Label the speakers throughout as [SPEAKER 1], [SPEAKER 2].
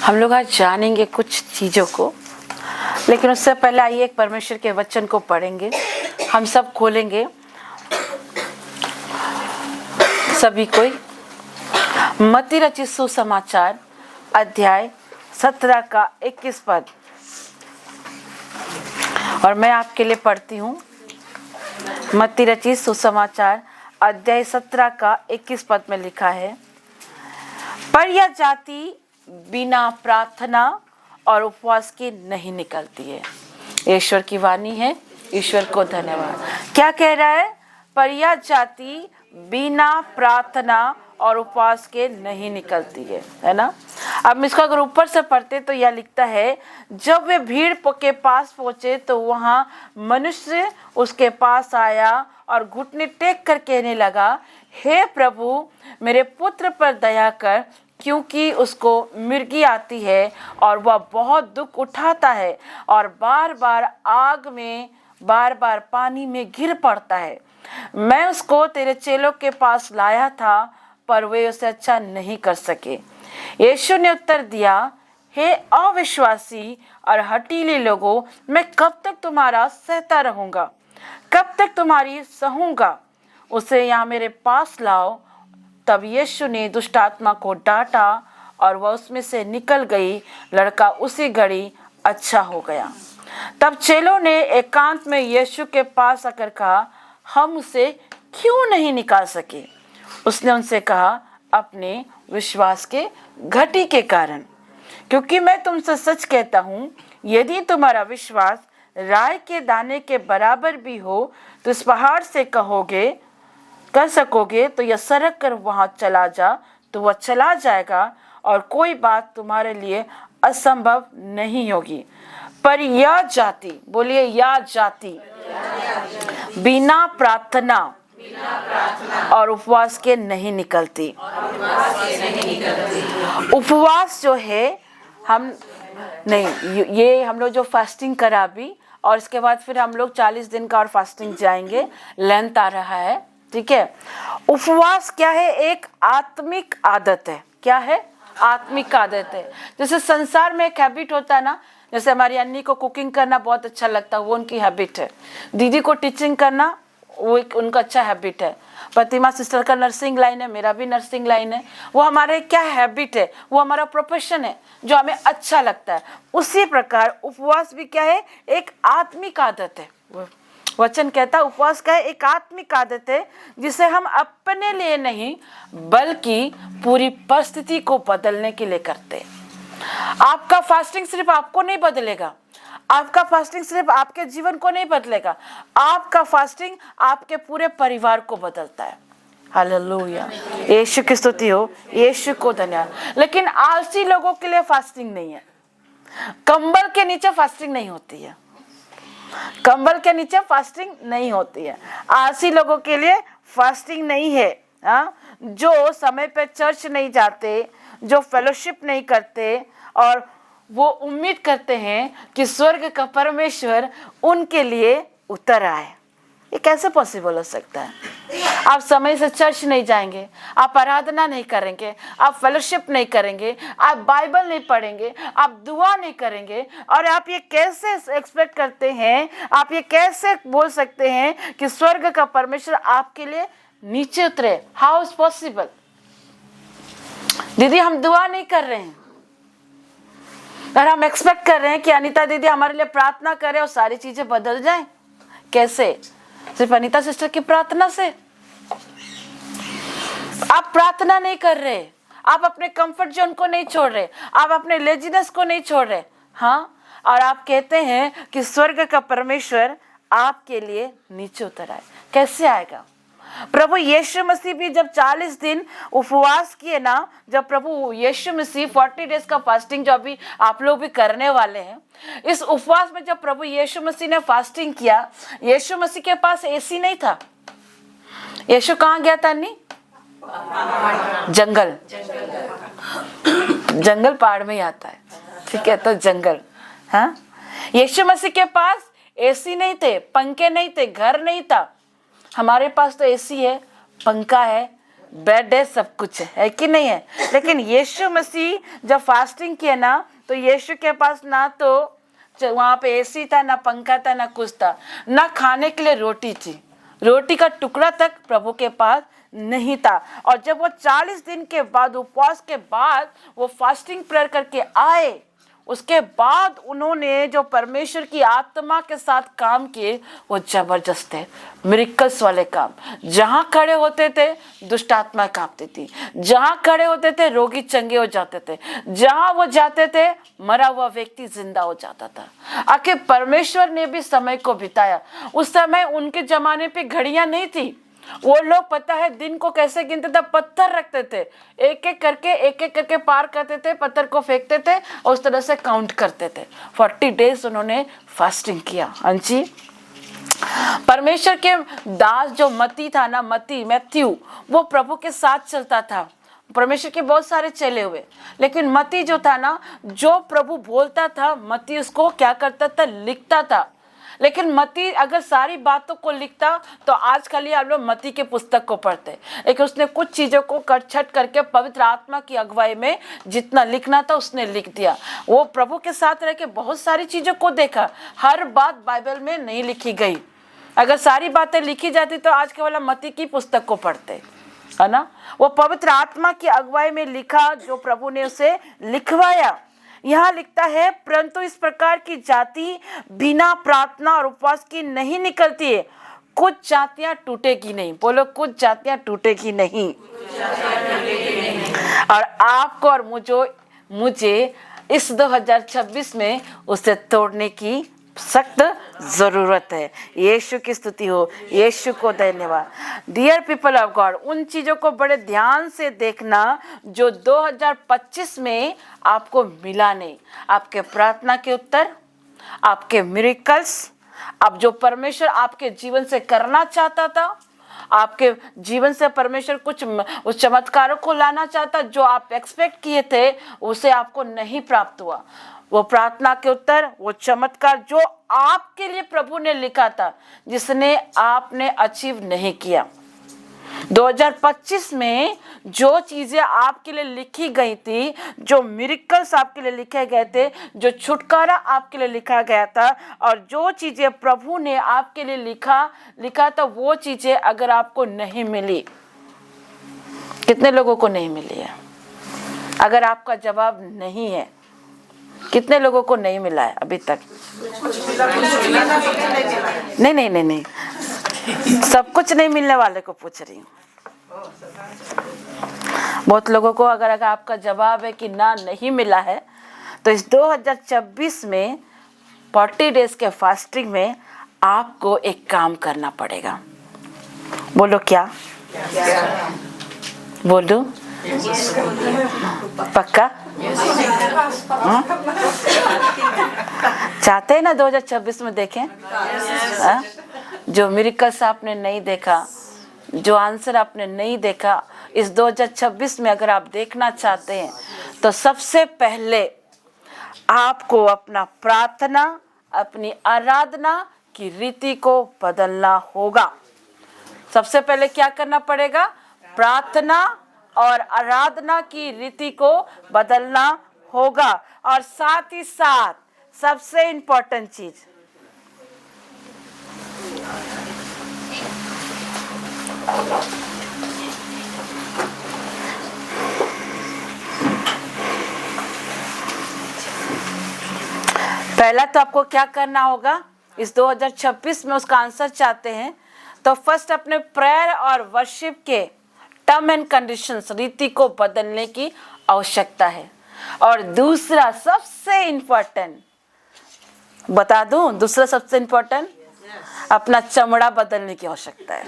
[SPEAKER 1] हम लोग आज जानेंगे कुछ चीज़ों को, लेकिन उससे पहले आइए एक परमेश्वर के वचन को पढ़ेंगे। हम सब खोलेंगे, सभी कोई मत्ती रचित सुसमाचार अध्याय 17 का 21 पद, और मैं आपके लिए पढ़ती हूँ। मत्ती रचित सुसमाचार अध्याय 17 का 21 पद में लिखा है, पर यह जाति बिना प्रार्थना और उपवास के नहीं निकलती है। ईश्वर की वाणी है, ईश्वर को धन्यवाद। क्या कह रहा है? पर यह जाति बिना प्रार्थना और उपवास के नहीं निकलती है ना। अब इसको अगर ऊपर से पढ़ते तो यह लिखता है, जब वे भीड़ के पास पहुंचे तो वहां मनुष्य उसके पास आया और घुटने टेक कर कहने लगा, हे प्रभु, मेरे पुत्र पर दया कर, क्योंकि उसको मिर्गी आती है और वह बहुत दुख उठाता है और बार बार आग में, बार बार पानी में गिर पड़ता है। मैं उसको तेरे चेलों के पास लाया था, पर वे उसे अच्छा नहीं कर सके। यीशु ने उत्तर दिया, हे अविश्वासी और हठीले लोगों, मैं कब तक तुम्हारा सहता रहूंगा, कब तक तुम्हारी सहूंगा? उसे यहाँ मेरे पास लाओ। तब यीशु ने दुष्ट आत्मा को डांटा और वह उसमें से निकल गई। लड़का उसी घड़ी अच्छा हो गया। तब चेलों ने एकांत में यीशु के पास आकर कहा, हम उसे क्यों नहीं निकाल सके? उसने उनसे कहा, अपने विश्वास के घटी के कारण। क्योंकि मैं तुमसे सच कहता हूँ, यदि तुम्हारा विश्वास राई के दाने के बराबर भी हो तो इस पहाड़ से कर सकोगे तो यह सरक कर वहां चला जा, तो वह चला जाएगा और कोई बात तुम्हारे लिए असंभव नहीं होगी। पर यह जाति, बोलिए यह जाति, बिना प्रार्थना और उपवास के नहीं निकलती। उपवास जो है, हम नहीं, ये हम लोग जो फास्टिंग करा अभी, और इसके बाद फिर हम लोग 40 दिन का और फास्टिंग जाएंगे। लेंथ आ रहा है, ठीक है। उपवास क्या है? एक आत्मिक आदत है। क्या है? आत्मिक आदत है। जैसे संसार में एक हैबिट होता है ना, जैसे हमारी अन्नी को कुकिंग करना बहुत अच्छा लगता है, वो उनकी हैबिट है। दीदी को टीचिंग करना, वो एक उनका अच्छा हैबिट है। प्रतिमा सिस्टर का नर्सिंग लाइन है, मेरा भी नर्सिंग लाइन है। वो हमारे क्या हैबिट है, वो हमारा प्रोफेशन है जो हमें अच्छा लगता है। उसी प्रकार उपवास भी क्या है? एक आत्मिक आदत है। वचन कहता है उपवास का एक आत्मिक आदत है, जिसे हम अपने लिए नहीं बल्कि पूरी परिस्थिति को बदलने के लिए करते हैं। आपका फास्टिंग सिर्फ आपको नहीं बदलेगा, आपका फास्टिंग सिर्फ आपके जीवन को नहीं बदलेगा, आपका फास्टिंग आपके पूरे परिवार को बदलता है। हालेलुया, यीशु की स्तुति हो, यीशु को धन्यवाद। लेकिन आलसी लोगों के लिए फास्टिंग नहीं है। कंबल के नीचे फास्टिंग नहीं होती है, कंबल के नीचे फास्टिंग नहीं होती है। आलसी लोगों के लिए फास्टिंग नहीं है। जो समय पे चर्च नहीं जाते, जो फेलोशिप नहीं करते और वो उम्मीद करते हैं कि स्वर्ग का परमेश्वर उनके लिए उतर आए। ये कैसे पॉसिबल हो सकता है? आप समय से चर्च नहीं जाएंगे, आप आराधना नहीं करेंगे, आप फेलोशिप नहीं करेंगे, आप बाइबल नहीं पढ़ेंगे, आप दुआ नहीं करेंगे, और आप ये कैसे एक्सपेक्ट करते हैं, आप ये कैसे बोल सकते हैं कि स्वर्ग का परमेश्वर आपके लिए नीचे उतरे? How is possible? दीदी हम दुआ नहीं कर रहे हैं और हम एक्सपेक्ट कर रहे हैं कि अनीता दीदी हमारे लिए प्रार्थना करे और सारी चीजें बदल जाएं। कैसे? सिर्फ अनीता सिस्टर की प्रार्थना से? आप प्रार्थना नहीं कर रहे, आप अपने कंफर्ट जोन को नहीं छोड़ रहे, आप अपने लेजीनेस को नहीं छोड़ रहे। हाँ, और आप कहते हैं कि स्वर्ग का परमेश्वर आपके लिए नीचे उतर आए। कैसे आएगा? प्रभु यीशु मसीह भी जब 40 दिन उपवास किए ना, जब प्रभु यीशु मसीह 40 डेज का फास्टिंग जो अभी आप लोग भी करने वाले हैं, इस उपवास में जब प्रभु यीशु मसीह ने फास्टिंग किया, यीशु मसीह के पास एसी नहीं था। यीशु कहाँ गया था? नहीं, जंगल। जंगल पहाड़ में ही आता है, ठीक है, तो जंगल। हाँ, यीशु मसीह के पास एसी नहीं थे, पंखे नहीं थे, घर नहीं था। हमारे पास तो एसी है, पंखा है, बेड है, सब कुछ है कि नहीं है। लेकिन यीशु मसीह जब फास्टिंग किया ना, तो यीशु के पास ना तो वहाँ पे एसी था, ना पंखा था, ना कुछ था, ना खाने के लिए रोटी थी, रोटी का टुकड़ा तक प्रभु के पास नहीं था। और जब वो 40 दिन के बाद, उपवास के बाद वो फास्टिंग प्रेयर करके आए, उसके बाद उन्होंने जो परमेश्वर की आत्मा के साथ काम किए वो जबरदस्त थे, मिरेकल्स वाले काम। जहां खड़े होते थे दुष्ट आत्मा कांपती थी, जहां खड़े होते थे रोगी चंगे हो जाते थे, जहां वो जाते थे मरा हुआ व्यक्ति जिंदा हो जाता था। आखिर परमेश्वर ने भी समय को बिताया। उस समय उनके जमाने पे घड़ियां नहीं थी, वो लोग पता है दिन को कैसे गिनते थे, पत्थर रखते थे, एक एक करके पार करते थे, पत्थर को फेंकते थे और उस तरह से काउंट करते थे। 40 डेज उन्होंने फास्टिंग किया। हाँ जी, परमेश्वर के दास जो मती था ना, मैथ्यू, वो प्रभु के साथ चलता था। परमेश्वर के बहुत सारे चले हुए, लेकिन मती जो था ना, जो प्रभु बोलता था मती उसको क्या करता था, लिखता था। लेकिन मती अगर सारी बातों को लिखता तो आज खाली आप लोग मती के पुस्तक को पढ़ते, लेकिन उसने कुछ चीज़ों को कटछट करके पवित्र आत्मा की अगुवाई में जितना लिखना था उसने लिख दिया। वो प्रभु के साथ रह के बहुत सारी चीज़ों को देखा, हर बात बाइबल में नहीं लिखी गई। अगर सारी बातें लिखी जाती तो आज केवल मती की पुस्तक को पढ़ते, है ना। वो पवित्र आत्मा की अगुवाई में लिखा, जो प्रभु ने उसे लिखवाया। यहाँ लिखता है, परंतु इस प्रकार की जाति बिना प्रार्थना और उपवास की नहीं निकलती है। कुछ जातियां टूटेगी नहीं, बोलो कुछ जातियां टूटेगी नहीं। और आपको और मुझे इस 2026 में उसे तोड़ने की सख्त जरूरत है। यीशु की स्तुति हो, यीशु को धन्यवाद। डियर पीपल ऑफ गॉड, उन चीजों को बड़े ध्यान से देखना जो 2025 में आपको मिला नहीं। आपके प्रार्थना के उत्तर, आपके मिरेकल्स, अब जो परमेश्वर आपके जीवन से करना चाहता था, आपके जीवन से परमेश्वर कुछ उस चमत्कारों को लाना चाहता जो आप एक्सपेक्ट किए थे, उसे आपको नहीं प्राप्त हुआ। वो प्रार्थना के उत्तर, वो चमत्कार जो आपके लिए प्रभु ने लिखा था, जिसने आपने अचीव नहीं किया। 2025 में जो चीजें आपके लिए लिखी गई थी, जो मिरेकल्स आपके लिए लिखे गए थे, जो छुटकारा आपके लिए लिखा गया था, और जो चीजें प्रभु ने आपके लिए लिखा था, वो चीजें अगर आपको नहीं मिली, कितने लोगों को नहीं मिली है? अगर आपका जवाब नहीं है, कितने लोगों को नहीं मिला है अभी तक? नहीं, सब कुछ नहीं मिलने वाले को पूछ रही हूँ। बहुत लोगों को अगर आपका जवाब है कि ना, नहीं मिला है, तो इस 2026 में 40 डेज के फास्टिंग में आपको एक काम करना पड़ेगा। बोलो क्या? बोलो पक्का? चाहते हैं ना 2026 में देखें? जो मिरेकल्स आपने नहीं देखा, जो आंसर आपने नहीं देखा, इस 2026 में अगर आप देखना चाहते हैं तो सबसे पहले आपको अपना प्रार्थना, अपनी आराधना की रीति को बदलना होगा। सबसे पहले क्या करना पड़ेगा? प्रार्थना और आराधना की रीति को बदलना होगा। और साथ ही साथ सबसे इम्पोर्टेंट चीज, पहला तो आपको क्या करना होगा, इस 2026 में उसका आंसर चाहते हैं तो फर्स्ट अपने प्रेयर और वर्शिप के टर्म एंड कंडीशंस, रीति को बदलने की आवश्यकता है। और दूसरा सबसे इम्पोर्टेंट बता दूं, दूसरा सबसे इम्पोर्टेंट, अपना चमड़ा बदलने की आवश्यकता है।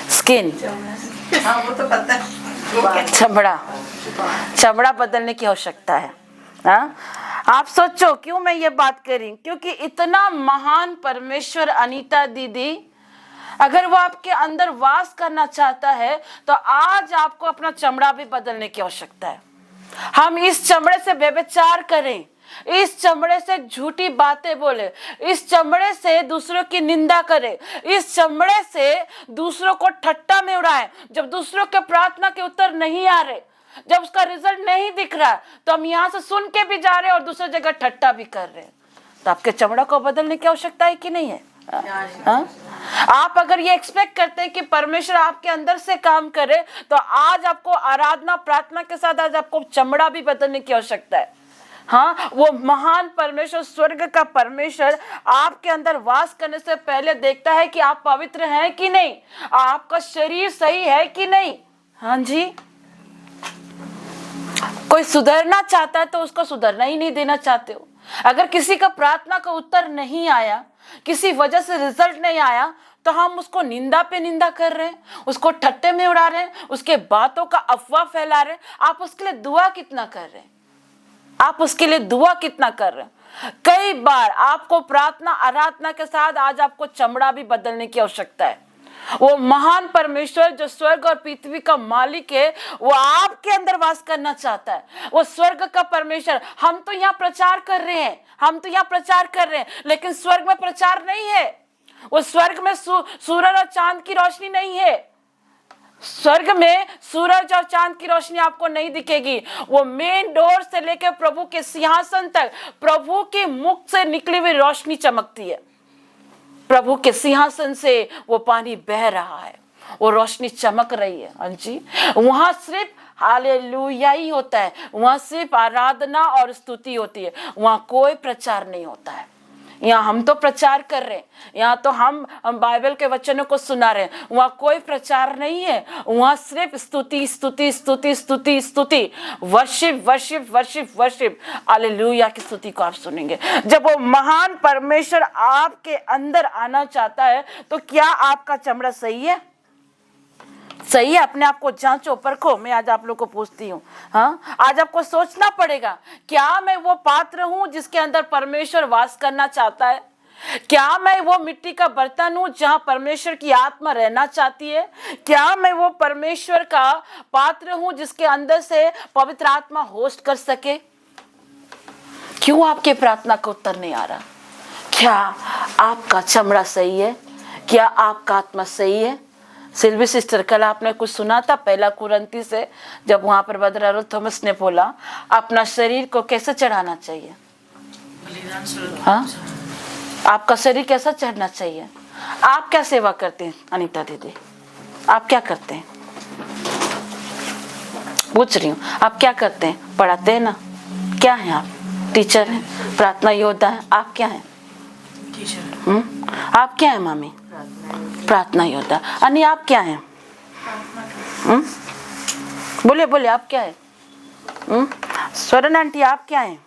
[SPEAKER 1] स्किन,
[SPEAKER 2] वो तो पता है।
[SPEAKER 1] चमड़ा बदलने की आवश्यकता है। हाँ, आप सोचो क्यों मैं ये बात कर रही हूँ? क्योंकि इतना महान परमेश्वर, अनीता दीदी, अगर वो आपके अंदर वास करना चाहता है तो आज आपको अपना चमड़ा भी बदलने की आवश्यकता है। हम इस चमड़े से व्यभिचार करें, इस चमड़े से झूठी बातें बोले, इस चमड़े से दूसरों की निंदा करे, इस चमड़े से दूसरों को ठट्टा में उड़ाए। जब दूसरों के प्रार्थना के उत्तर नहीं आ रहे, जब उसका रिजल्ट नहीं दिख रहा, तो हम यहाँ से सुन के भी जा रहे हैं और दूसरी जगह ठट्टा भी कर रहे हैं। तो आपके चमड़ा को बदलने की आवश्यकता है कि नहीं है? आप अगर ये एक्सपेक्ट करते हैं कि परमेश्वर आपके अंदर से काम करे, तो आज आपको आराधना प्रार्थना के साथ आज आपको चमड़ा भी बदलने की आवश्यकता है। हाँ, वो महान परमेश्वर, स्वर्ग का परमेश्वर आपके अंदर वास करने से पहले देखता है कि आप पवित्र हैं कि नहीं, आपका शरीर सही है कि नहीं। हाँ जी, कोई सुधरना चाहता है तो उसको सुधरना ही नहीं देना चाहते हो। अगर किसी का प्रार्थना का उत्तर नहीं आया, किसी वजह से रिजल्ट नहीं आया, तो हम उसको निंदा पे निंदा कर रहे हैं, उसको ठट्टे में उड़ा रहे हैं, उसके बातों का अफवाह फैला रहे हैं। आप उसके लिए दुआ कितना कर रहे हैं? आप उसके लिए दुआ कितना कर रहे हैं? कई बार आपको प्रार्थना आराधना के साथ आज आपको चमड़ा भी बदलने की आवश्यकता है। वो महान परमेश्वर जो स्वर्ग और पृथ्वी का मालिक है, वो आपके अंदर वास करना चाहता है। वो स्वर्ग का परमेश्वर, हम तो यहाँ प्रचार कर रहे हैं, लेकिन स्वर्ग में प्रचार नहीं है। वो स्वर्ग में सूरज और चांद की रोशनी नहीं है। स्वर्ग में सूरज और चांद की रोशनी आपको नहीं दिखेगी। वो मेन डोर से लेकर प्रभु के सिंहासन तक प्रभु के मुख से निकली हुई रोशनी चमकती है। प्रभु के सिंहासन से वो पानी बह रहा है, वो रोशनी चमक रही है। हाँ जी, वहां सिर्फ हालेलुया ही होता है, वहां सिर्फ आराधना और स्तुति होती है, वहां कोई प्रचार नहीं होता है। यहाँ हम तो प्रचार कर रहे हैं, यहाँ तो हम बाइबल के वचनों को सुना रहे हैं, वहाँ कोई प्रचार नहीं है। वहाँ सिर्फ स्तुति स्तुति स्तुति स्तुति स्तुति, worship worship worship worship, hallelujah की स्तुति को आप सुनेंगे। जब वो महान परमेश्वर आपके अंदर आना चाहता है, तो क्या आपका चमड़ा सही है? सही है? अपने आप को जांचो परखो। मैं आज आप लोग को पूछती हूँ, हाँ, आज आपको सोचना पड़ेगा, क्या मैं वो पात्र हूँ जिसके अंदर परमेश्वर वास करना चाहता है? क्या मैं वो मिट्टी का बर्तन हूँ जहाँ परमेश्वर की आत्मा रहना चाहती है? क्या मैं वो परमेश्वर का पात्र हूँ जिसके अंदर से पवित्र आत्मा होस्ट कर सके? क्यों आपके प्रार्थना का उत्तर नहीं आ रहा? क्या आपका चमड़ा सही है? क्या आपका आत्मा सही है? सिल्वी सिस्टर, कल आपने कुछ सुना था 1 कुरिन्थी से, जब वहां पर ब्रदर अरुल थॉमस ने बोला अपना शरीर को कैसे चढ़ाना चाहिए? हाँ, आपका शरीर कैसा चढ़ना चाहिए? आप क्या सेवा करते हैं अनीता दीदी? आप क्या करते हैं? पूछ रही हूँ, आप क्या करते हैं? पढ़ाते हैं ना? क्या हैं आप? टीचर हैं, प्रार्थना योद्धा हैं। आप क्या हैं? आप क्या हैं मामी? प्रार्थना योद्धा। अनि आप क्या हैं? बोलिए बोलिए, आप क्या हैं? स्वर्ण आंटी, आप क्या हैं?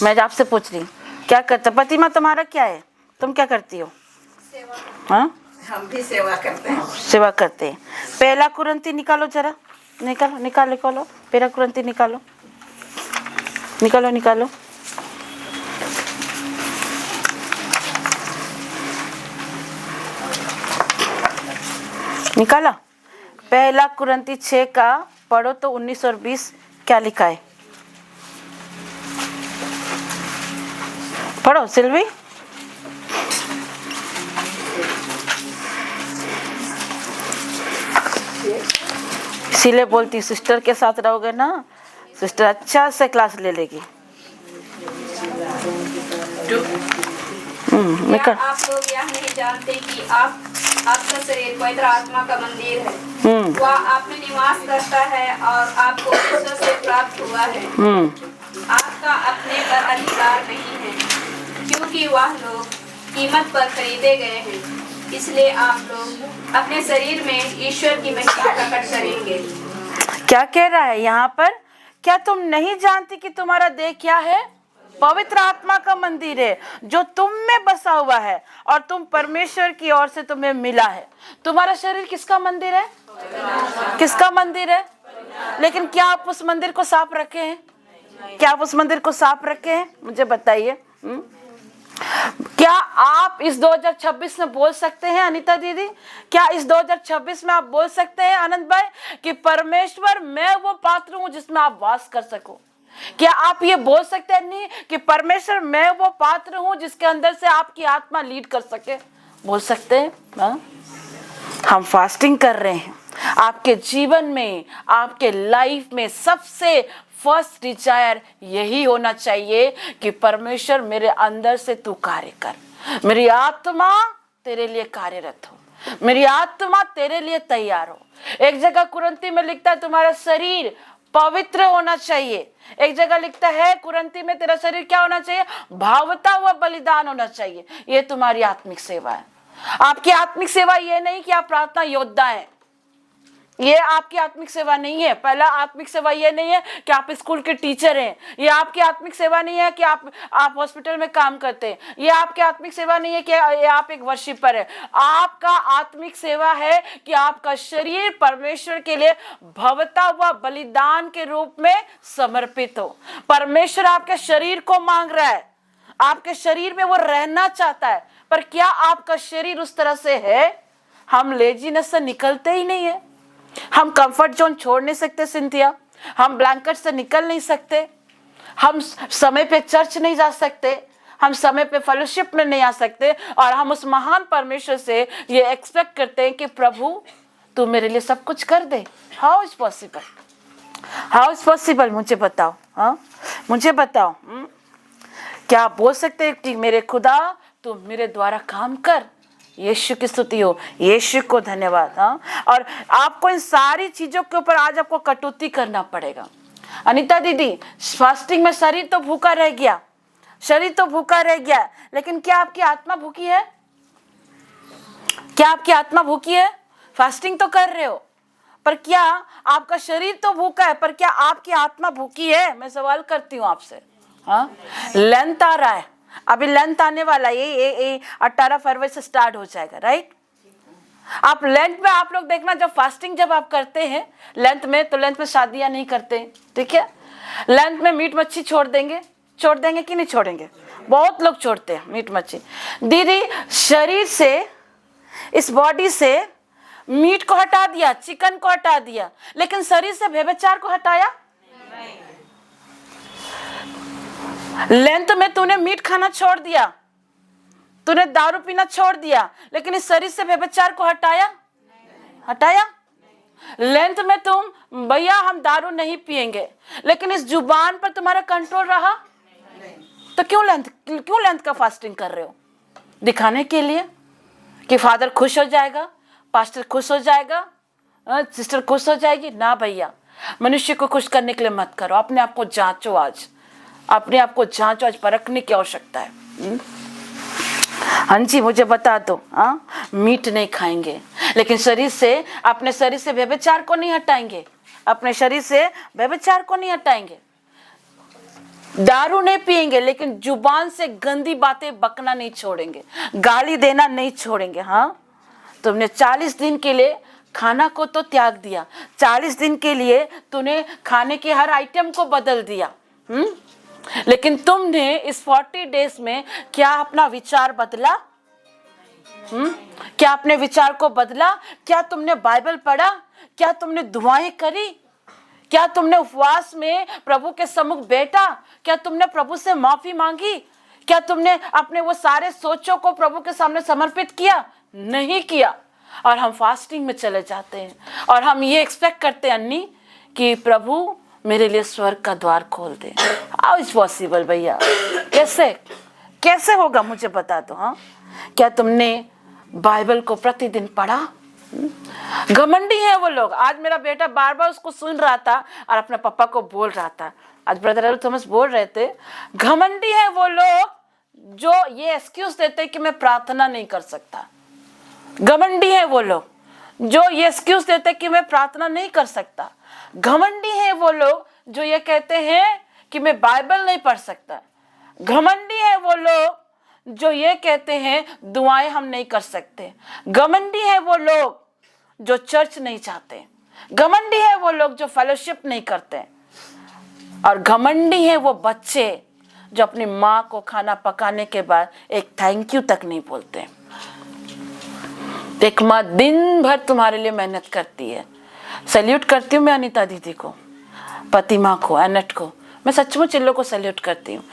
[SPEAKER 1] मैं आपसे पूछ रही हूँ, क्या करते? प्रतिमा, तुम्हारा क्या है? तुम क्या करती हो? हाँ,
[SPEAKER 2] हम भी सेवा करते हैं।
[SPEAKER 1] सेवा करते हैं। 1 कुरिन्थी निकालो जरा, निकालो निकालो निकालो, 1 कुरिन्थी निकालो निकालो निकालो। निकाला? 1 कुरिन्थी 6 का पढ़ो तो 19 और 20 क्या लिखा है? पढ़ो सिल्वी। इसीलिए बोलती सिस्टर के साथ रहोगे ना, सिस्टर अच्छा से क्लास ले लेगी।
[SPEAKER 3] क्या आप लोग यह नहीं जानते कि आपका शरीर पवित्र आत्मा का मंदिर है, वह आप में निवास करता है और आपको ईश्वर से प्राप्त हुआ है। आपका अपने पर अधिकार नहीं है, क्योंकि वह लोग कीमत पर खरीदे गए हैं। इसलिए आप लोग अपने शरीर में ईश्वर की महिमा प्रकट करेंगे।
[SPEAKER 1] क्या कह रहा है यहाँ पर? क्या तुम नहीं जानती कि तुम्हारा देह क्या है? पवित्र आत्मा का मंदिर है जो तुम में बसा हुआ है और तुम परमेश्वर की ओर से तुम्हें मिला है। तुम्हारा शरीर किसका मंदिर है? किसका मंदिर है? लेकिन क्या आप उस मंदिर को साफ रखे हैं? क्या आप उस मंदिर को साफ रखे हैं? मुझे बताइए। क्या आप इस 2026 में बोल सकते हैं अनीता दीदी? क्या इस 2026 में आप बोल सकते हैं आनंद भाई कि परमेश्वर मैं वो पात्र हूं जिसमें आप वास कर सको? क्या आप ये बोल सकते हैं नहीं कि परमेश्वर मैं वो पात्र हूं जिसके अंदर से आपकी आत्मा लीड कर सके? बोल सकते हैं ना? हम फास्टिंग कर रहे हैं। आपके जीवन में, आपके लाइफ में सबसे फर्स्ट डिजायर यही होना चाहिए कि परमेश्वर मेरे अंदर से तू कार्य कर, मेरी आत्मा तेरे लिए कार्यरत हो, मेरी आत्मा तेरे लिए तैयार हो। एक जगह कुरिन्थी में लिखता है तुम्हारा शरीर पवित्र होना चाहिए। एक जगह लिखता है कुरिन्थी में तेरा शरीर क्या होना चाहिए? भावता हुआ बलिदान होना चाहिए। ये तुम्हारी आत्मिक सेवा है। आपकी आत्मिक सेवा ये नहीं कि आप प्रार्थना योद्धा हैं, ये आपकी आत्मिक सेवा नहीं है। पहला आत्मिक सेवा ये नहीं है कि आप स्कूल के टीचर हैं। ये आपकी आत्मिक सेवा नहीं है कि आप हॉस्पिटल में काम करते हैं। ये आपकी आत्मिक सेवा नहीं है कि आप एक वर्शिपर है। आपका आत्मिक सेवा है कि आपका शरीर परमेश्वर के लिए भवता हुआ बलिदान के रूप में समर्पित हो। परमेश्वर आपके शरीर को मांग रहा है, आपके शरीर में वो रहना चाहता है, पर क्या आपका शरीर उस तरह से है? हम लेजीनेस से निकलते ही नहीं है। हम कंफर्ट जोन छोड़ नहीं सकते सिंथिया, हम ब्लैंकेट से निकल नहीं सकते, हम समय पे चर्च नहीं जा सकते, हम समय पे फेलोशिप में नहीं आ सकते, और हम उस महान परमेश्वर से ये एक्सपेक्ट करते हैं कि प्रभु तू मेरे लिए सब कुछ कर दे। How is possible? How is possible? मुझे बताओ। हाँ, मुझे बताओ। क्या आप बोल सकते हैं कि मेरे खुदा तू मेरे द्वारा काम कर? यीशु की स्तुति हो, यीशु को धन्यवाद। हाँ, और आपको इन सारी चीजों के ऊपर आज आपको कटौती करना पड़ेगा। अनीता दीदी, फास्टिंग में शरीर तो भूखा रह गया, शरीर तो भूखा रह गया, लेकिन क्या आपकी आत्मा भूखी है? क्या आपकी आत्मा भूखी है? फास्टिंग तो कर रहे हो, पर क्या आपका शरीर तो भूखा है, पर क्या आपकी आत्मा भूखी है? मैं सवाल करती हूँ आपसे। हाँ, लेंथ आ रहा है, अभी लेंथ आने वाला है, ये 18 फरवरी से स्टार्ट हो जाएगा, राइट? आप लेंथ में, आप लोग देखना, जब फास्टिंग जब आप करते हैं लेंथ में, तो लेंथ में शादियां नहीं करते, ठीक है? लेंथ में मीट मच्छी छोड़ देंगे कि नहीं छोड़ेंगे? बहुत लोग छोड़ते हैं मीट मच्छी। दीदी, शरीर से, इस बॉडी से मीट को हटा दिया, चिकन को हटा दिया, लेकिन शरीर से व्यभिचार को हटाया? लेंथ में तूने मीट खाना छोड़ दिया, तूने दारू पीना छोड़ दिया, लेकिन इस शरीर से व्यभिचार को हटाया? हटाया? लेंथ में तुम भैया हम दारू नहीं पिएंगे, लेकिन इस जुबान पर तुम्हारा कंट्रोल रहा? तो क्यों लेंथ का फास्टिंग कर रहे हो? दिखाने के लिए कि फादर खुश हो जाएगा, पास्टर खुश हो जाएगा, सिस्टर खुश हो जाएगी? ना भैया, मनुष्य को खुश करने के लिए मत करो। अपने आप को जांचो, आज अपने आप को जांचो, आज परखने की आवश्यकता है। हाँ जी, मुझे बता दो। हाँ, मीट नहीं खाएंगे, लेकिन शरीर से, अपने शरीर से व्यभिचार को नहीं हटाएंगे, अपने शरीर से व्यभिचार को नहीं हटाएंगे। दारू नहीं पिएंगे, लेकिन जुबान से गंदी बातें बकना नहीं छोड़ेंगे, गाली देना नहीं छोड़ेंगे। हाँ, तुमने 40 दिन के लिए खाना को तो त्याग दिया, 40 दिन के लिए तूने खाने के हर आइटम को बदल दिया, लेकिन तुमने इस 40 डेज में क्या अपना विचार बदला? क्या अपने विचार को बदला? क्या तुमने बाइबल पढ़ा? क्या तुमने दुआएं करी? क्या तुमने उपवास में प्रभु के सम्मुख बैठा? क्या तुमने प्रभु से माफी मांगी? क्या तुमने अपने वो सारे सोचों को प्रभु के सामने समर्पित किया? नहीं किया। और हम फास्टिंग में चले जाते हैं, और हम ये एक्सपेक्ट करते हैं अन्नी कि प्रभु मेरे लिए स्वर्ग का द्वार खोल दे। हाउ इज पॉसिबल भैया? कैसे होगा? मुझे बता दो। हाँ, क्या तुमने बाइबल को प्रतिदिन पढ़ा? घमंडी है वो लोग। आज मेरा बेटा बार बार उसको सुन रहा था और अपने पापा को बोल रहा था, आज ब्रदर एल थॉमस बोल रहे थे, घमंडी है वो लोग जो ये एक्सक्यूज देते कि मैं प्रार्थना नहीं कर सकता। घमंडी है वो लोग जो ये एक्सक्यूज देते कि मैं प्रार्थना नहीं कर सकता। घमंडी है वो लोग जो ये कहते हैं कि मैं बाइबल नहीं पढ़ सकता। घमंडी है वो लोग जो ये कहते हैं दुआएं हम नहीं कर सकते। घमंडी है वो लोग जो चर्च नहीं चाहते। घमंडी है वो लोग जो फेलोशिप नहीं करते। और घमंडी है वो बच्चे जो अपनी माँ को खाना पकाने के बाद एक थैंक यू तक नहीं बोलते। एक माँ दिन भर तुम्हारे लिए मेहनत करती है। सैल्यूट करती हूँ मैं अनीता दीदी को, पति माँ को, एनेट को। मैं सचमुच इन लोगों को सैल्यूट करती हूँ।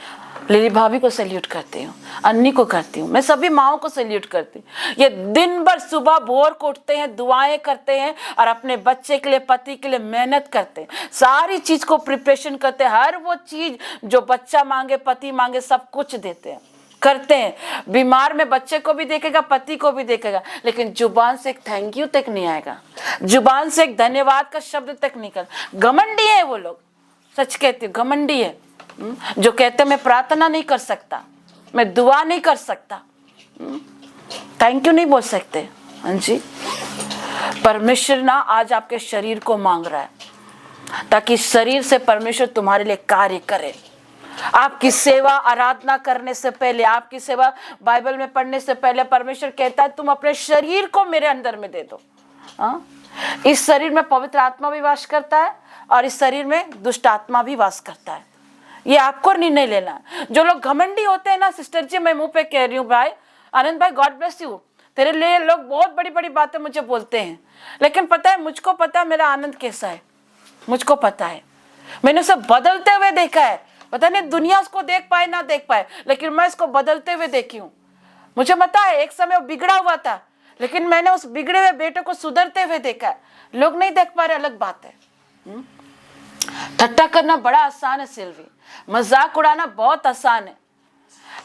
[SPEAKER 1] लिली भाभी को सैल्यूट करती हूँ, अन्नी को करती हूँ, मैं सभी माओं को सैल्यूट करती हूँ। ये दिन भर सुबह भोर को उठते हैं, दुआएं करते हैं और अपने बच्चे के लिए, पति के लिए मेहनत करते हैं, सारी चीज को प्रिपरेशन करते हैं, हर वो चीज जो बच्चा मांगे, पति मांगे, सब कुछ देते हैं, करते हैं। बीमार में बच्चे को भी देखेगा, पति को भी देखेगा, लेकिन जुबान से एक थैंक यू तक नहीं आएगा, जुबान से एक धन्यवाद का शब्द तक निकल। घमंडी है वो लोग, सच कहती हूँ, घमंडी है। जो कहते मैं प्रार्थना नहीं कर सकता, मैं दुआ नहीं कर सकता, थैंक यू नहीं बोल सकते। हाँ जी, परमेश्वर ना आज आपके शरीर को मांग रहा है, ताकि शरीर से परमेश्वर तुम्हारे लिए कार्य करे। आपकी सेवा आराधना करने से पहले, आपकी सेवा बाइबल में पढ़ने से पहले परमेश्वर कहता है तुम अपने शरीर को मेरे अंदर में दे दो। हाँ, इस शरीर में पवित्र आत्मा भी वास करता है और इस शरीर में दुष्ट आत्मा भी वास करता है। ये आपको निर्णय लेना है। जो लोग घमंडी होते हैं ना, सिस्टर जी मैं मुंह पे कह रही हूँ, भाई आनंद भाई गॉड ब्लेस यू, तेरे लिए लोग बहुत बड़ी बड़ी बातें मुझे बोलते हैं, लेकिन पता है मुझको पता है मेरा आनंद कैसा है, मुझको पता है, मैंने उसे बदलते हुए देखा है। पता नहीं दुनिया उसको देख पाए ना देख पाए, लेकिन मैं इसको बदलते हुए देखी हूँ। मुझे पता है एक समय वो बिगड़ा हुआ था, लेकिन मैंने उस बिगड़े हुए बेटे को सुधरते हुए देखा है। लोग नहीं देख पा रहे, अलग बात है। ठट्टा करना बड़ा आसान है सिल्वी, मजाक उड़ाना बहुत आसान है।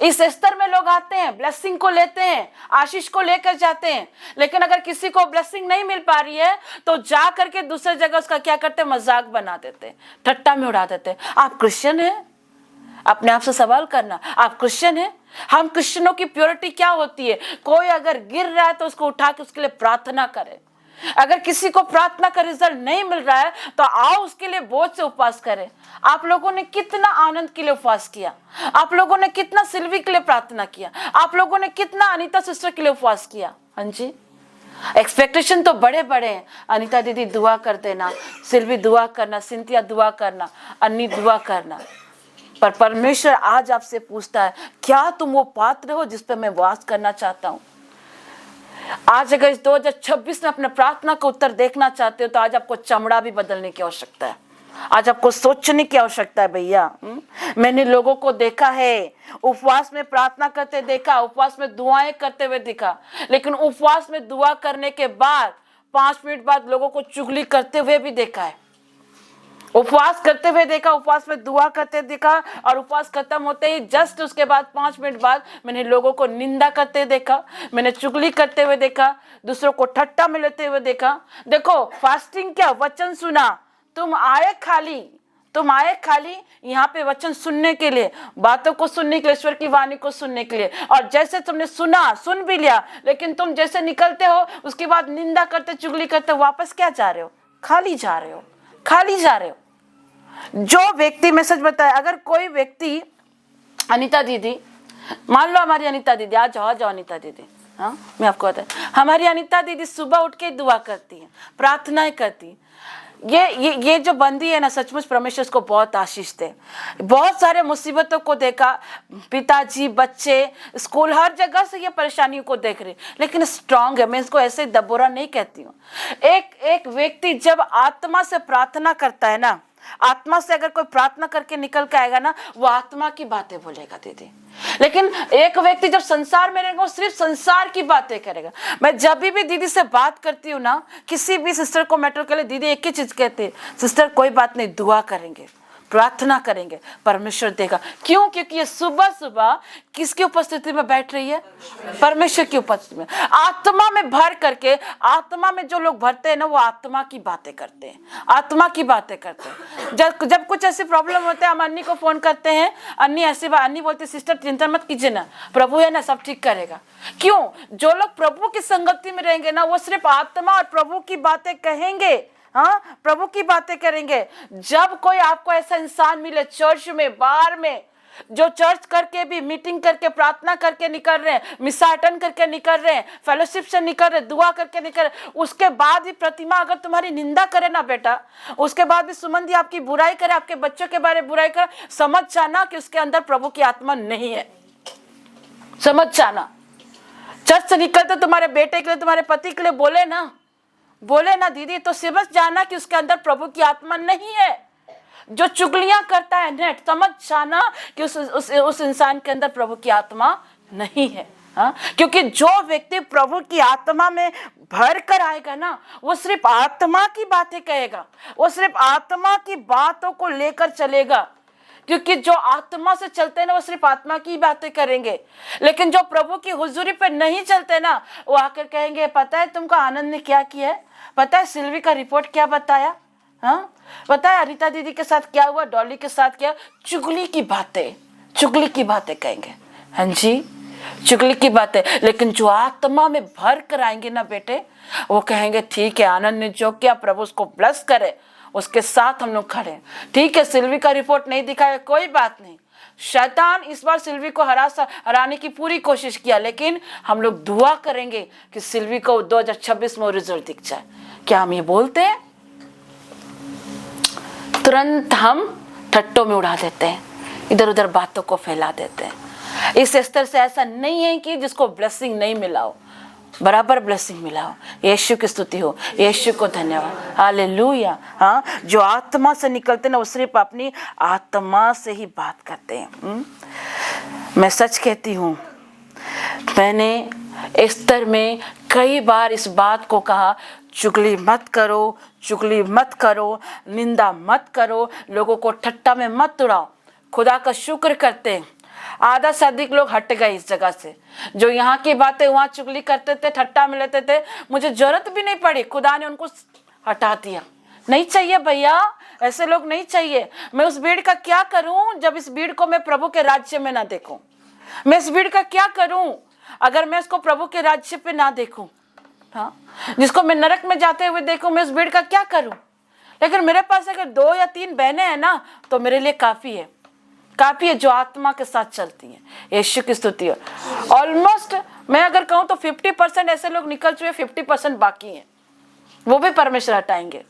[SPEAKER 1] इस स्तर में लोग आते हैं, ब्लेसिंग को लेते हैं, आशीष को लेकर जाते हैं, लेकिन अगर किसी को ब्लेसिंग नहीं मिल पा रही है तो जा करके दूसरी जगह उसका क्या करते हैं, मजाक बना देते हैं, ठट्टा में उड़ा देते हैं। आप क्रिश्चियन हैं? अपने आप से सवाल करना, आप क्रिश्चियन हैं? हम क्रिश्चियनों की प्योरिटी क्या होती है? कोई अगर गिर रहा है तो उसको उठा के उसके लिए प्रार्थना करें। अगर किसी को प्रार्थना का रिजल्ट नहीं मिल रहा है तो आओ उसके लिए बोझ से उपवास करें। आप लोगों ने कितना आनंद के लिए उपवास किया, आप लोगों ने कितना सिल्वी के लिए प्रार्थना किया, आप लोगों ने कितना अनीता सिस्टर के लिए उपवास किया। हाँ जी, एक्सपेक्टेशन तो बड़े बड़े हैं। अनीता दीदी दुआ कर देना, सिल्वी दुआ करना, सिंथिया दुआ करना, अन्नी दुआ करना, पर परमेश्वर आज आपसे पूछता है क्या तुम वो पात्र हो जिस पर मैं वास करना चाहता हूं। आज अगर इस 2026 में अपने प्रार्थना का उत्तर देखना चाहते हो तो आज आपको चमड़ा भी बदलने की आवश्यकता है, आज आपको सोचने की आवश्यकता है। भैया मैंने लोगों को देखा है, उपवास में प्रार्थना करते देखा, उपवास में दुआएं करते हुए देखा, लेकिन उपवास में दुआ करने के बाद 5 मिनट बाद लोगों को चुगली करते हुए भी देखा है। उपवास करते हुए देखा, उपवास में दुआ करते देखा, और उपवास खत्म होते ही जस्ट उसके बाद 5 मिनट बाद मैंने लोगों को निंदा करते देखा, मैंने चुगली करते हुए देखा, दूसरों को ठट्टा में लेते हुए देखा। देखो फास्टिंग क्या, वचन सुना, तुम आए खाली यहाँ पे वचन सुनने के लिए, बातों को सुनने के लिए, ईश्वर की वाणी को सुनने के लिए, और जैसे तुमने सुन भी लिया, लेकिन तुम जैसे निकलते हो उसके बाद निंदा करते, चुगली करते, वापस क्या जा रहे हो? खाली जा रहे हो। जो व्यक्ति, मैं सच बताया, अगर कोई व्यक्ति, अनीता दीदी मान लो, हमारी अनीता दीदी, आ जाओ अनीता दीदी, हाँ मैं आपको बताया, हमारी अनीता दीदी सुबह उठ के दुआ करती है, प्रार्थनाएं करती। ये जो बंदी है ना, सचमुच परमेश्वर उसको बहुत आशीष दे। बहुत सारे मुसीबतों को देखा, पिताजी, बच्चे, स्कूल, हर जगह से ये परेशानियों को देख रही, लेकिन स्ट्रांग है। मैं इसको ऐसे दबोरा नहीं कहती हूँ। एक व्यक्ति जब आत्मा से प्रार्थना करता है ना, आत्मा से अगर कोई प्रार्थना करके निकल के आएगा ना, वो आत्मा की बातें बोलेगा दीदी। लेकिन एक व्यक्ति जब संसार में रहेगा वो सिर्फ संसार की बातें करेगा। मैं जब भी दीदी से बात करती हूँ ना, किसी भी सिस्टर को मैटर के लिए, दीदी एक ही चीज कहती है, सिस्टर कोई बात नहीं, दुआ करेंगे, प्रार्थना करेंगे, परमेश्वर देगा। क्यों? क्योंकि ये सुबह सुबह किसकी उपस्थिति में बैठ रही है? परमेश्वर की उपस्थिति में, आत्मा में भर करके। आत्मा में जो लोग भरते हैं ना, वो आत्मा की बातें करते हैं, आत्मा की बातें करते हैं। जब कुछ ऐसी प्रॉब्लम होते हैं, हम अन्नी को फोन करते हैं, अन्नी बोलती सिस्टर चिंता मत कीजिए ना, प्रभु है ना, सब ठीक करेगा। क्यों? जो लोग प्रभु की संगति में रहेंगे ना, वो सिर्फ आत्मा और प्रभु की बातें कहेंगे, हाँ प्रभु की बातें करेंगे। जब कोई आपको ऐसा इंसान मिले चर्च में, बाहर में, जो चर्च करके भी, मीटिंग करके, प्रार्थना करके निकल रहे हैं, मिसा अटेंड करके निकल रहे हैं, फेलोशिप से निकल रहे, दुआ करके निकल रहे, उसके बाद भी प्रतिमा अगर तुम्हारी निंदा करे ना बेटा, उसके बाद भी सुमन दी आपकी बुराई करे, आपके बच्चों के बारे में बुराई करे, समझ जाना कि उसके अंदर प्रभु की आत्मा नहीं है। समझ जाना। चर्च से निकलते तुम्हारे बेटे के लिए, तुम्हारे पति के लिए बोले ना दीदी, तो समझ जाना कि उसके अंदर प्रभु की आत्मा नहीं है। जो चुगलियां करता है नेट, समझ जाना कि उस इंसान के अंदर प्रभु की आत्मा नहीं है। हाँ, क्योंकि जो व्यक्ति प्रभु की आत्मा में भर कर आएगा ना, वो सिर्फ आत्मा की बातें कहेगा, वो सिर्फ आत्मा की बातों को लेकर चलेगा। क्योंकि जो आत्मा से चलते हैं ना, वो सिर्फ आत्मा की बातें करेंगे। लेकिन जो प्रभु की हुजूरी पे नहीं चलते ना, वो आकर कहेंगे, पता है तुमको आनंद ने क्या किया है, पता है सिल्वी का रिपोर्ट क्या बताया, हाँ पता है अरिता दीदी के साथ क्या हुआ, डॉली के साथ क्या। चुगली की बातें कहेंगे। हाँ जी, चुगली की बातें। लेकिन जो आत्मा में भर कर आएंगे ना बेटे, वो कहेंगे ठीक है, आनंद ने जो किया प्रभु उसको ब्लेस करे, उसके साथ हम लोग खड़े। ठीक है, सिल्वी का रिपोर्ट नहीं दिखाया, कोई बात नहीं। शैतान इस बार सिल्वी को हराने की पूरी कोशिश किया, लेकिन हम लोग दुआ करेंगे कि सिल्वी को 2026 में रिजल्ट दिख जाए। क्या हम ये बोलते हैं? तुरंत हम ठट्टों में उड़ा देते हैं, इधर उधर बातों को फैला देते हैं। इस स्तर से ऐसा नहीं है कि जिसको ब्लेसिंग नहीं मिला हो, बराबर ब्लेसिंग मिला हो। यीशु की स्तुति हो, यीशु को धन्यवाद, हालेलुया। हाँ, जो आत्मा से निकलते ना, वो सिर्फ अपनी आत्मा से ही बात करते हैं। मैं सच कहती हूँ, मैंने इस स्तर में कई बार इस बात को कहा, चुगली मत करो, निंदा मत करो, लोगों को ठट्टा में मत उड़ाओ। खुदा का शुक्र करते हैं, आधा से अधिक लोग हट गए इस जगह से। जो यहाँ की बातें वहाँ चुगली करते थे, ठट्टा में लेते थे, मुझे जरूरत भी नहीं पड़ी, खुदा ने उनको हटा दिया। नहीं चाहिए भैया, ऐसे लोग नहीं चाहिए। मैं उस भीड़ का क्या करूं जब इस भीड़ को मैं प्रभु के राज्य में ना देखूं? मैं इस भीड़ का क्या करूं अगर मैं इसको प्रभु के राज्य पे ना देखूं? हाँ, जिसको मैं नरक में जाते हुए देखूं, मैं उस भीड़ का क्या करूं? लेकिन मेरे पास अगर 2 या 3 बहनें हैं ना, तो मेरे लिए काफी है जो आत्मा के साथ चलती है। यीशु की स्तुति है। ऑलमोस्ट मैं अगर कहूं तो 50% ऐसे लोग निकल चुके, 50% बाकी हैं। वो भी परमेश्वर हटाएंगे,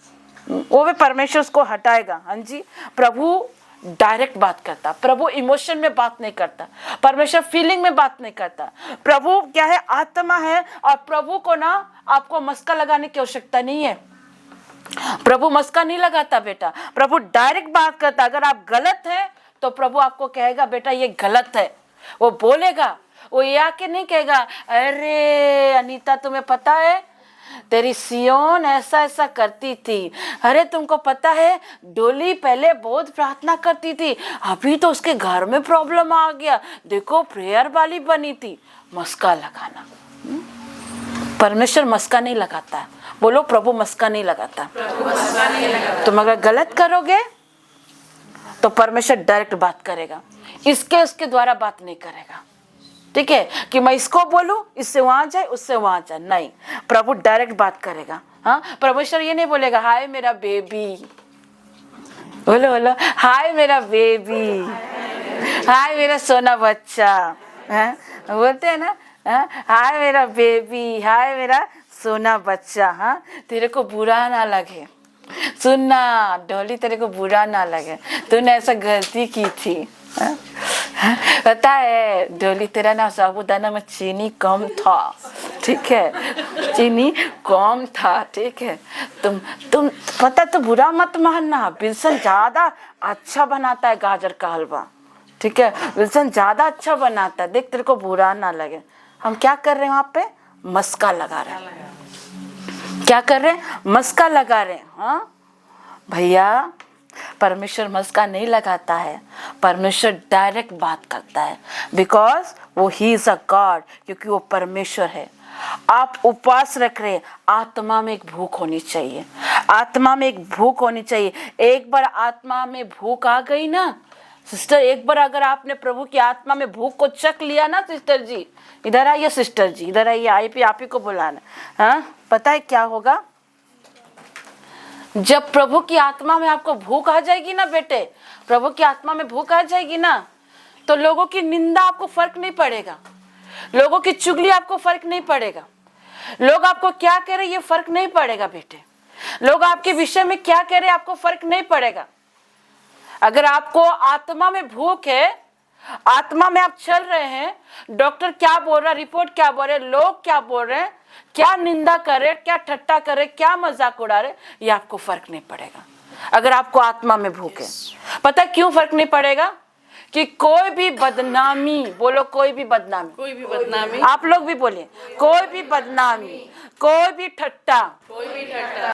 [SPEAKER 1] वो भी परमेश्वर उसको हटाएगा। हाँ जी, प्रभु डायरेक्ट बात करता, प्रभु इमोशन में बात नहीं करता, परमेश्वर फीलिंग में बात नहीं करता। प्रभु क्या है? आत्मा है। और प्रभु को ना आपको मस्का लगाने की आवश्यकता नहीं है। प्रभु मस्का नहीं लगाता बेटा, प्रभु डायरेक्ट बात करता। अगर आप गलत हैं तो प्रभु आपको कहेगा बेटा ये गलत है, वो बोलेगा। वो ये आके नहीं कहेगा, अरे अनीता तुम्हें पता है तेरी सियोन ऐसा ऐसा करती थी, अरे तुमको पता है डोली पहले बहुत प्रार्थना करती थी, अभी तो उसके घर में प्रॉब्लम आ गया, देखो प्रेयर वाली बनी थी। मस्का लगाना, परमेश्वर मस्का नहीं लगाता है। बोलो, प्रभु मस्का नहीं लगाता। तुम अगर गलत करोगे तो परमेश्वर डायरेक्ट बात करेगा, इसके द्वारा बात नहीं करेगा। ठीक है, कि मैं इसको बोलूं इससे वहां जाए, उससे वहां जाए, नहीं। प्रभु डायरेक्ट बात करेगा। हाँ, परमेश्वर ये नहीं बोलेगा हाय मेरा बेबी, बोलो हाय मेरा बेबी, हाय मेरा सोना बच्चा। हाँ, बोलते हैं ना, हाय मेरा बेबी, हाय मेरा सोना बच्चा। हाँ, तेरे को बुरा ना लगे, सुनना डोली, तेरे को बुरा ना लगे, तूने ऐसा गलती की थी। पता है डोली, तेरा ना साबुदाना में चीनी कम था, ठीक है, चीनी कम था, ठीक है। तुम पता, तो बुरा मत मानना, विल्सन ज्यादा अच्छा बनाता है गाजर का हलवा, ठीक है, विल्सन ज्यादा अच्छा बनाता है, देख तेरे को बुरा ना लगे। हम क्या कर रहे हैं वहां पे? मस्का लगा रहे हैं। क्या कर रहे हैं? मस्का लगा रहे हैं। हाँ भैया, परमेश्वर मस्का नहीं लगाता है, परमेश्वर डायरेक्ट बात करता है, बिकॉज वो ही इज अ गॉड, क्योंकि वो परमेश्वर है। आप उपवास रख रहे हैं, आत्मा में एक भूख होनी चाहिए, आत्मा में एक भूख होनी चाहिए। एक बार आत्मा में भूख आ गई ना सिस्टर, एक बार अगर आपने प्रभु की आत्मा में भूख को चख लिया ना सिस्टर जी, इधर आइए सिस्टर जी, इधर आइए, आप ही को बुलाना। हाँ, पता है क्या होगा? जब प्रभु की आत्मा में आपको भूख आ जाएगी ना बेटे, प्रभु की आत्मा में भूख आ जाएगी ना, तो लोगों की निंदा आपको फर्क नहीं पड़ेगा, लोगों की चुगली आपको फर्क नहीं पड़ेगा, लोग आपको क्या कह रहे ये फर्क नहीं पड़ेगा बेटे, लोग आपके विषय में क्या कह रहे आपको फर्क नहीं पड़ेगा। अगर आपको आत्मा में भूख है, आत्मा में आप चल रहे हैं, डॉक्टर क्या बोल रहा, रिपोर्ट क्या बोल रहे, लोग क्या बोल रहे हैं, क्या निंदा करे, क्या ठट्टा करे, क्या मजाक उड़ा रहे, ये आपको फर्क नहीं पड़ेगा। अगर आपको आत्मा में भूख है। पता क्यों फर्क नहीं पड़ेगा? कि कोई भी बदनामी, बोलो कोई भी बदनामी,
[SPEAKER 4] कोई भी बदनामी,
[SPEAKER 1] आप लोग भी बोलिए, कोई भी बदनामी, कोई भी ठट्टा,
[SPEAKER 4] कोई भी ठट्टा,